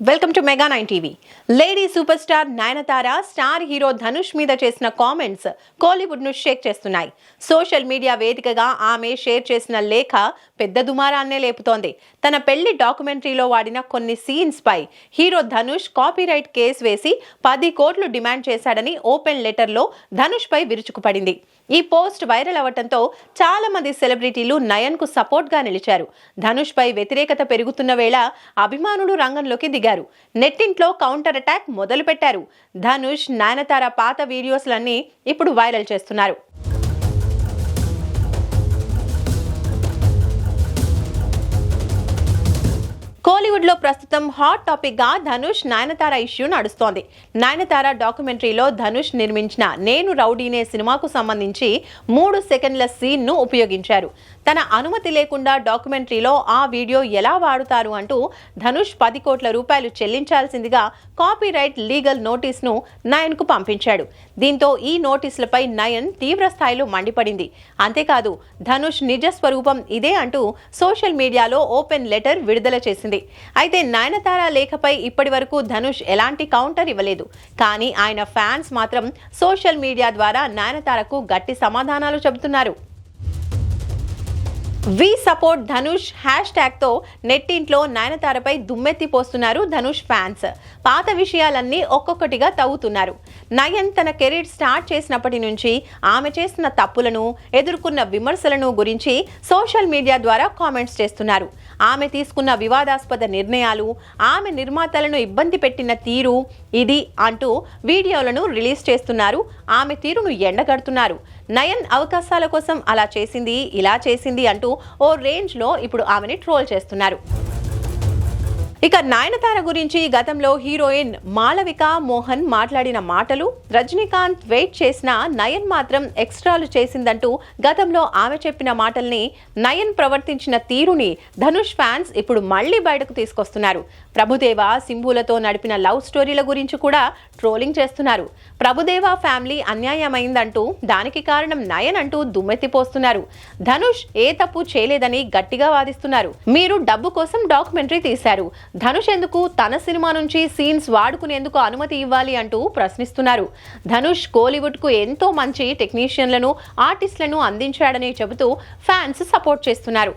Welcome to mega 9 TV. Lady super star Nayanthara star hero Dhanush మీద చేసిన comments Kollywood ను షేక్ చేస్తున్నాయి. సోషల్ మీడియా వేదికగా ఆమె షేర్ చేసిన లేఖ పెద్ద దుమారాన్నే లేపుతోంది. తన పెళ్లి డాక్యుమెంటరీలో వాడిన కొన్ని సీన్స్ పై హీరో ధనుష్ కాపీరైట్ కేసు వేసి 10 కోట్లు డిమాండ్ చేశాడని ఓపెన్ లెటర్ లో ధనుష్ పై విరుచుకుపడింది. ఈ పోస్ట్ వైరల్ అవ్వడంతో చాలా మంది సెలబ్రిటీలు నయన్ కు సపోర్ట్ గా నిలిచారు. ధనుష్ పై వ్యతిరేకత పెరుగుతున్న వేళ అభిమానులు రంగంలోకి దిగారు. నెట్టింట్లో కౌంటర్ అటాక్ మొదలు పెట్టారు. ధనుష్, నయనతార పాత వీడియోస్లన్నీ ఇప్పుడు వైరల్ చేస్తున్నారు. కోలీవుడ్ లో ప్రస్తుతం హాట్ టాపిక్ గా ధనుష్ నయనతార ఇష్యూ నడుస్తోంది. నయనతార డాక్యుమెంటరీలో ధనుష్ నిర్మించిన నేను రౌడీనే సినిమాకు సంబంధించి 3 సెకండ్ల సీన్ ను ఉపయోగించారు. తన అనుమతి లేకుండా డాక్యుమెంటరీలో ఆ వీడియో ఎలా వాడుతారు అంటూ ధనుష్ 10 కోట్ల రూపాయలు చెల్లించాల్సిందిగా కాపీరైట్ లీగల్ నోటీస్ ను నయన్ కు పంపించాడు. దీంతో ఈ నోటీసులపై నయన్ తీవ్ర స్థాయిలో మండిపడింది. అంతేకాదు ధనుష్ నిజ స్వరూపం ఇదే అంటూ సోషల్ మీడియాలో ఓపెన్ లెటర్ విడుదల చేసింది. అయితే నయనతార లేఖపై ఇప్పటి వరకు ధనుష్ ఎలాంటి కౌంటర్ ఇవ్వలేదు. కానీ ఆయన ఫ్యాన్స్ మాత్రం సోషల్ మీడియా ద్వారా నయనతారకు గట్టి సమాధానాలు చెబుతున్నారు. We support Dhanush hashtag తో నెట్టింట్లో నయనతారపై దుమ్మెత్తి పోస్తున్నారు ధనుష్ ఫ్యాన్స్. పాత విషయాలన్నీ ఒక్కొక్కటిగా తవ్వుతున్నారు. నయన్ తన కెరీర్ స్టార్ట్ చేసినప్పటి నుంచి ఆమె చేసిన తప్పులను, ఎదుర్కొన్న విమర్శలను గురించి సోషల్ మీడియా ద్వారా కామెంట్స్ చేస్తున్నారు. ఆమె తీసుకున్న వివాదాస్పద నిర్ణయాలు, ఆమె నిర్మాతలను ఇబ్బంది పెట్టిన తీరు ఇది అంటూ వీడియోలను రిలీజ్ చేస్తున్నారు. ఆమె తీరును ఎండగడుతున్నారు. నయన్ అవకాశాల కోసం అలా చేసింది, ఇలా చేసింది అంటూ ఓ రేంజ్ లో ఇప్పుడు ఆమెని ట్రోల్ చేస్తున్నారు. ఇక నయనతార గురించి గతంలో హీరోయిన్ మాళవిక మోహన్ మాట్లాడిన మాటలు, రజనీకాంత్ వెయిట్ చేసిన నయన్ మాత్రం ఎక్స్ట్రాలు చేసిందంటూ గతంలో ఆమె చెప్పిన మాటల్ని, నయన్ ప్రవర్తించిన తీరుని ధనుష్ ఫ్యాన్స్ ఇప్పుడు మళ్లీ బయటకు తీసుకొస్తున్నారు. ప్రభుదేవ, సింబులతో నడిపిన లవ్ స్టోరీల గురించి కూడా ట్రోలింగ్ చేస్తున్నారు. ప్రభుదేవ ఫ్యామిలీ అన్యాయమైందంటూ దానికి కారణం నయన్ అంటూ దుమ్మెత్తిపోస్తున్నారు. ధనుష్ ఏ తప్పు చేయలేదని గట్టిగా వాదిస్తున్నారు. మీరు డబ్బు కోసం డాక్యుమెంటరీ తీశారు, ధనుష్ ఎందుకు తన సినిమా నుంచి సీన్స్ వాడుకునేందుకు అనుమతి ఇవ్వాలి అంటూ ప్రశ్నిస్తున్నారు. ధనుష్ కోలీవుడ్ కు ఎంతో మంచి టెక్నీషియన్లను, ఆర్టిస్టులను అందించాడని చెబుతూ ఫ్యాన్స్ సపోర్ట్ చేస్తున్నారు.